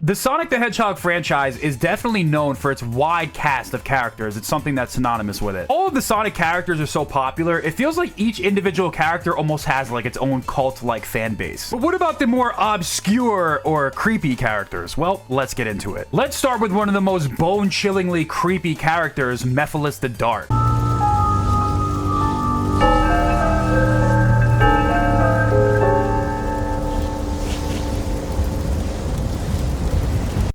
The Sonic the Hedgehog franchise is definitely known for its wide cast of characters. It's something that's synonymous with it. All of the Sonic characters are so popular, it feels like each individual character almost has like its own cult-like fan base. But what about the more obscure or creepy characters? Well, let's get into it. Let's start with one of the most bone-chillingly creepy characters, Mephiles the Dark.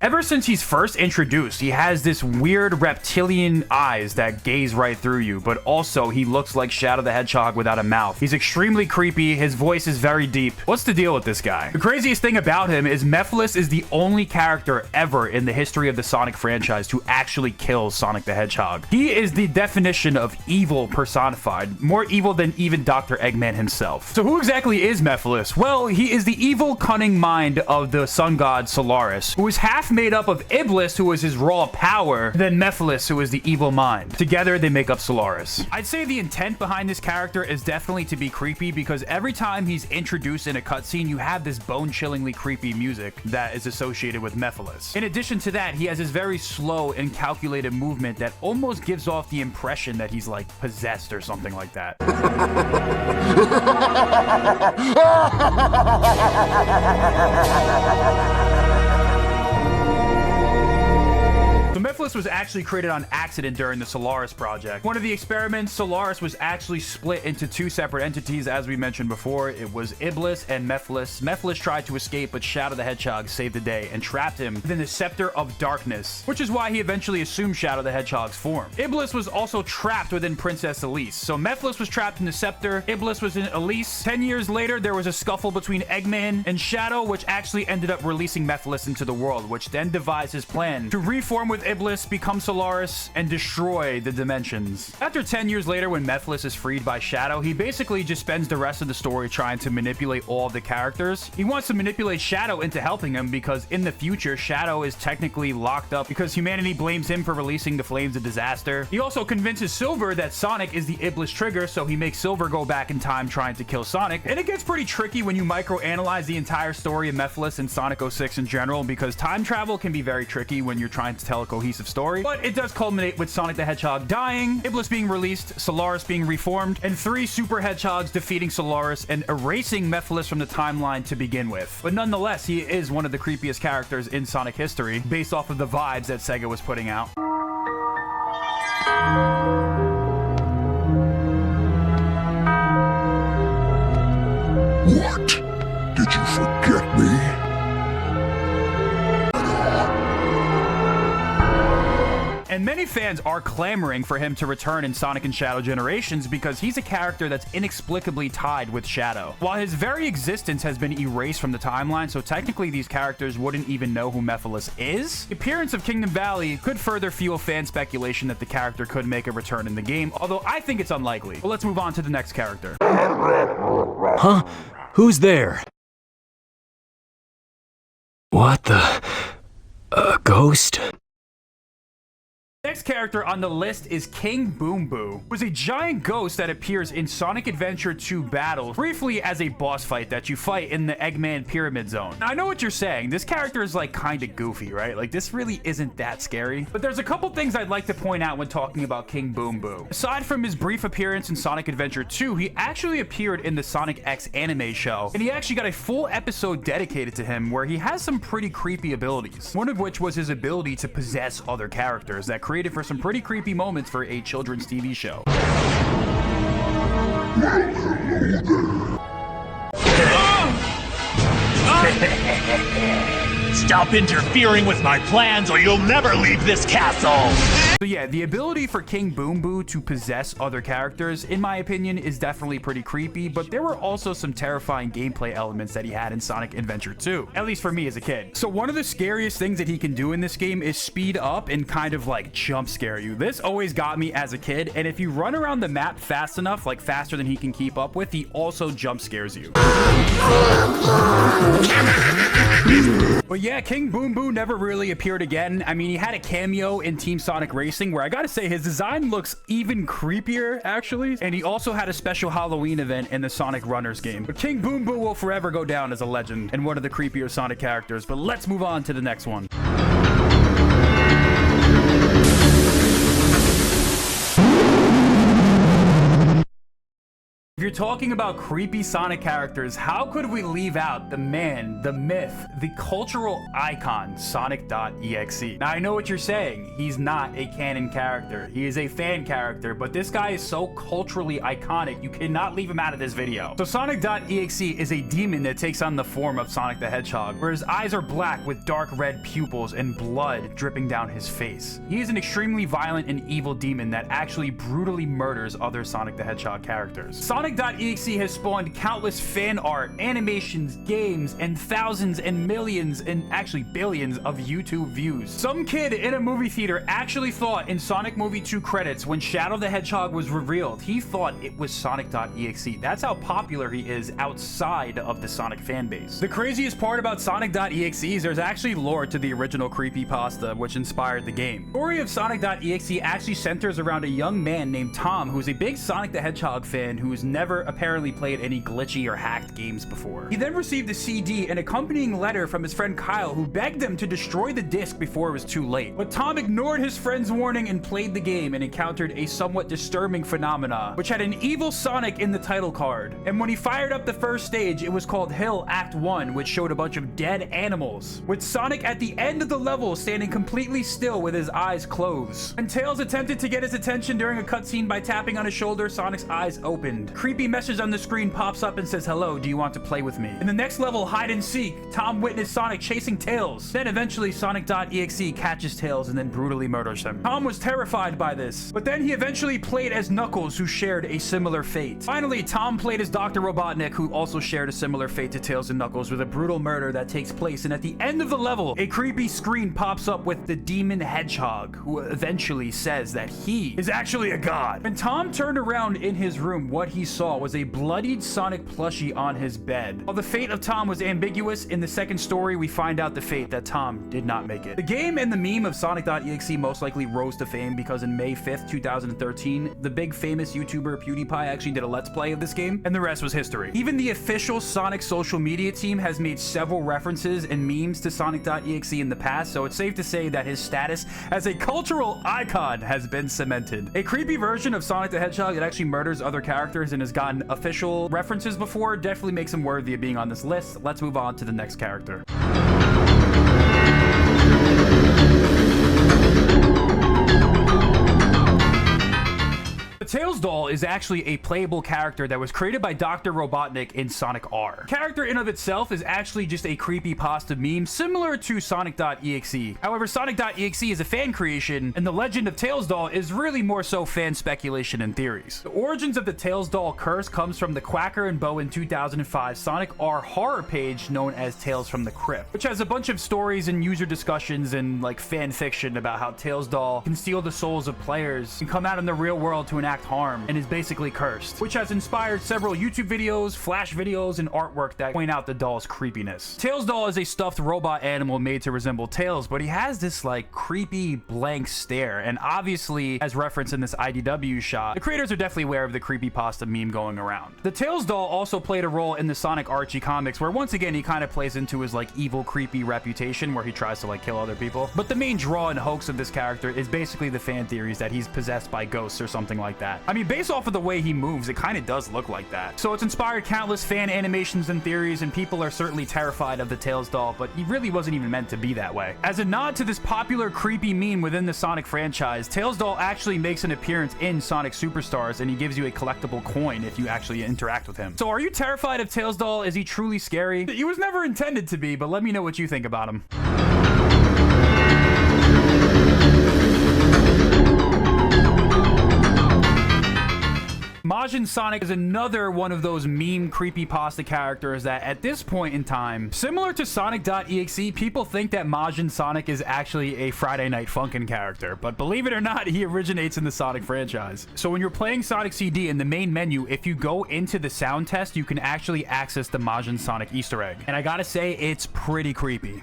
Ever since he's first introduced, he has this weird reptilian eyes that gaze right through you, but also he looks like Shadow the Hedgehog without a mouth. He's extremely creepy, his voice is very deep. What's the deal with this guy? The craziest thing about him is Mephiles is the only character ever in the history of the Sonic franchise to actually kill Sonic the Hedgehog. He is the definition of evil personified, more evil than even Dr. Eggman himself. So who exactly is Mephiles? Well, he is the evil, cunning mind of the sun god Solaris, who is half made up of Iblis, who is his raw power, then Mephiles, who is the evil mind. Together, they make up Solaris. I'd say the intent behind this character is definitely to be creepy, because every time he's introduced in a cutscene, you have this bone-chillingly creepy music that is associated with Mephiles. In addition to that, he has this very slow and calculated movement that almost gives off the impression that he's like possessed or something like that. Mephiles was actually created on accident during the Solaris project. One of the experiments, Solaris was actually split into two separate entities, as we mentioned before. It was Iblis and Mephiles. Mephiles tried to escape, but Shadow the Hedgehog saved the day and trapped him within the Scepter of Darkness, which is why he eventually assumed Shadow the Hedgehog's form. Iblis was also trapped within Princess Elise. So Mephiles was trapped in the Scepter, Iblis was in Elise. 10 years later, there was a scuffle between Eggman and Shadow, which actually ended up releasing Mephiles into the world, which then devised his plan to reform with Iblis, become Solaris, and destroy the dimensions. After 10 years later, when Mephiles is freed by Shadow, he basically just spends the rest of the story trying to manipulate all of the characters. He wants to manipulate Shadow into helping him because in the future, Shadow is technically locked up because humanity blames him for releasing the flames of disaster. He also convinces Silver that Sonic is the Iblis trigger, so he makes Silver go back in time trying to kill Sonic. And it gets pretty tricky when you microanalyze the entire story of Mephiles and Sonic.exe in general, because time travel can be very tricky when you're trying to tell a cohesive story, but it does culminate with Sonic the Hedgehog dying, Iblis being released, Solaris being reformed, and 3 Super Hedgehogs defeating Solaris and erasing Mephiles from the timeline to begin with. But nonetheless, he is one of the creepiest characters in Sonic history, based off of the vibes that Sega was putting out. What? Did you forget me? And many fans are clamoring for him to return in Sonic and Shadow Generations because he's a character that's inexplicably tied with Shadow. While his very existence has been erased from the timeline, so technically these characters wouldn't even know who Mephiles is, the appearance of Kingdom Valley could further fuel fan speculation that the character could make a return in the game, although I think it's unlikely. But let's move on to the next character. Huh? Who's there? What the... A ghost? Next character on the list is King Boom Boo, who is a giant ghost that appears in Sonic Adventure 2 Battle, briefly as a boss fight that you fight in the Eggman Pyramid Zone. Now, I know what you're saying. This character is like kind of goofy, right? Like, this really isn't that scary. But there's a couple things I'd like to point out when talking about King Boom Boo. Aside from his brief appearance in Sonic Adventure 2, he actually appeared in the Sonic.exe anime show, and he actually got a full episode dedicated to him where he has some pretty creepy abilities. One of which was his ability to possess other characters that created for some pretty creepy moments for a children's TV show. Stop interfering with my plans or you'll never leave this castle! So yeah, the ability for King Boom Boo to possess other characters, in my opinion, is definitely pretty creepy, but there were also some terrifying gameplay elements that he had in Sonic Adventure 2, at least for me as a kid. So one of the scariest things that he can do in this game is speed up and kind of like jump scare you. This always got me as a kid, and if you run around the map fast enough, like faster than he can keep up with, he also jump scares you. But yeah, King Boom Boo never really appeared again. I mean, he had a cameo in Team Sonic Racing racing, where I gotta say his design looks even creepier, actually. And he also had a special Halloween event in the Sonic Runners game. But King Boom Boo will forever go down as a legend and one of the creepier Sonic characters. But let's move on to the next one. If you're talking about creepy Sonic characters, how could we leave out the man, the myth, the cultural icon, Sonic.exe? Now, I know what you're saying. He's not a canon character. He is a fan character, but this guy is so culturally iconic, you cannot leave him out of this video. So Sonic.exe is a demon that takes on the form of Sonic the Hedgehog, where his eyes are black with dark red pupils and blood dripping down his face. He is an extremely violent and evil demon that actually brutally murders other Sonic the Hedgehog characters. Sonic.exe has spawned countless fan art, animations, games, and thousands and millions and actually billions of YouTube views. Some kid in a movie theater actually thought in Sonic Movie 2 credits when Shadow the Hedgehog was revealed, he thought it was Sonic.exe. That's how popular he is outside of the Sonic fan base. The craziest part about Sonic.exe is there's actually lore to the original creepypasta which inspired the game. The story of Sonic.exe actually centers around a young man named Tom who's a big Sonic the Hedgehog fan who's never apparently played any glitchy or hacked games before. He then received a CD and accompanying letter from his friend Kyle, who begged him to destroy the disc before it was too late. But Tom ignored his friend's warning and played the game and encountered a somewhat disturbing phenomena, which had an evil Sonic in the title card. And when he fired up the first stage, it was called Hill Act 1, which showed a bunch of dead animals, with Sonic at the end of the level standing completely still with his eyes closed. When Tails attempted to get his attention during a cutscene by tapping on his shoulder, Sonic's eyes opened. Creepy message on the screen pops up and says, "Hello, do you want to play with me?" In the next level, Hide and Seek, Tom witnessed Sonic chasing Tails. Then eventually Sonic.exe catches Tails and then brutally murders him. Tom was terrified by this, but then he eventually played as Knuckles, who shared a similar fate. Finally, Tom played as Dr. Robotnik, who also shared a similar fate to Tails and Knuckles, with a brutal murder that takes place. And at the end of the level, a creepy screen pops up with the demon Hedgehog, who eventually says that he is actually a god. When Tom turned around in his room, what he saw was a bloodied Sonic plushie on his bed. While the fate of Tom was ambiguous, in the second story we find out the fate that Tom did not make it. The game and the meme of Sonic.exe most likely rose to fame because in May 5th, 2013, the big famous YouTuber PewDiePie actually did a let's play of this game, and the rest was history. Even the official Sonic social media team has made several references and memes to Sonic.exe in the past, so it's safe to say that his status as a cultural icon has been cemented. A creepy version of Sonic the Hedgehog that actually murders other characters and has gotten official references before definitely makes him worthy of being on this list. Let's move on to the next character. The Tails doll is actually a playable character that was created by Dr. Robotnik in Sonic R. The character in of itself is actually just a creepypasta meme similar to Sonic.exe. However, Sonic.exe is a fan creation, and the legend of Tails doll is really more so fan speculation and theories. The origins of the Tails doll curse comes from the Quacker and Bowen 2005 Sonic R horror page known as Tales from the Crypt, which has a bunch of stories and user discussions and like fan fiction about how Tails doll can steal the souls of players and come out in the real world to enact harm and is basically cursed, which has inspired several YouTube videos, flash videos, and artwork that point out the doll's creepiness. Tails doll is a stuffed robot animal made to resemble Tails, but he has this like creepy blank stare, and obviously as referenced in this IDW shot, the creators are definitely aware of the creepypasta meme going around. The Tails doll also played a role in the Sonic Archie comics, where once again he kind of plays into his like evil creepy reputation where he tries to like kill other people, but the main draw and hoax of this character is basically the fan theories that he's possessed by ghosts or something like that. I mean, based off of the way he moves, it kind of does look like that. So it's inspired countless fan animations and theories, and people are certainly terrified of the Tails doll, but he really wasn't even meant to be that way. As a nod to this popular creepy meme within the Sonic franchise, Tails doll actually makes an appearance in Sonic Superstars, and he gives you a collectible coin if you actually interact with him. So are you terrified of Tails doll? Is he truly scary? He was never intended to be, but let me know what you think about him. Majin Sonic is another one of those meme creepypasta characters that at this point in time, similar to Sonic.exe, people think that Majin Sonic is actually a Friday Night Funkin' character, but believe it or not, he originates in the Sonic franchise. So when you're playing Sonic CD in the main menu, if you go into the sound test, you can actually access the Majin Sonic Easter egg. And I gotta say, it's pretty creepy.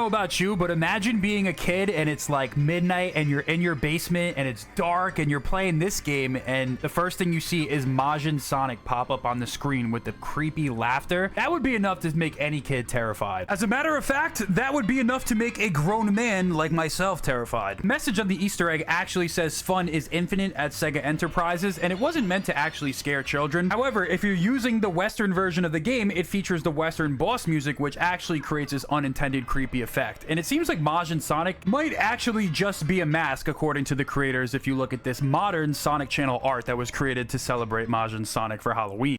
about you, but imagine being a kid and it's like midnight and you're in your basement and it's dark and you're playing this game and the first thing you see is Majin Sonic pop up on the screen with the creepy laughter. That would be enough to make any kid terrified. As a matter of fact, that would be enough to make a grown man like myself terrified. Message on the Easter egg actually says fun is infinite at Sega Enterprises, and it wasn't meant to actually scare children. However, if you're using the Western version of the game, it features the Western boss music, which actually creates this unintended creepy effect. And it seems like Majin Sonic might actually just be a mask, according to the creators, if you look at this modern Sonic Channel art that was created to celebrate Majin Sonic for Halloween.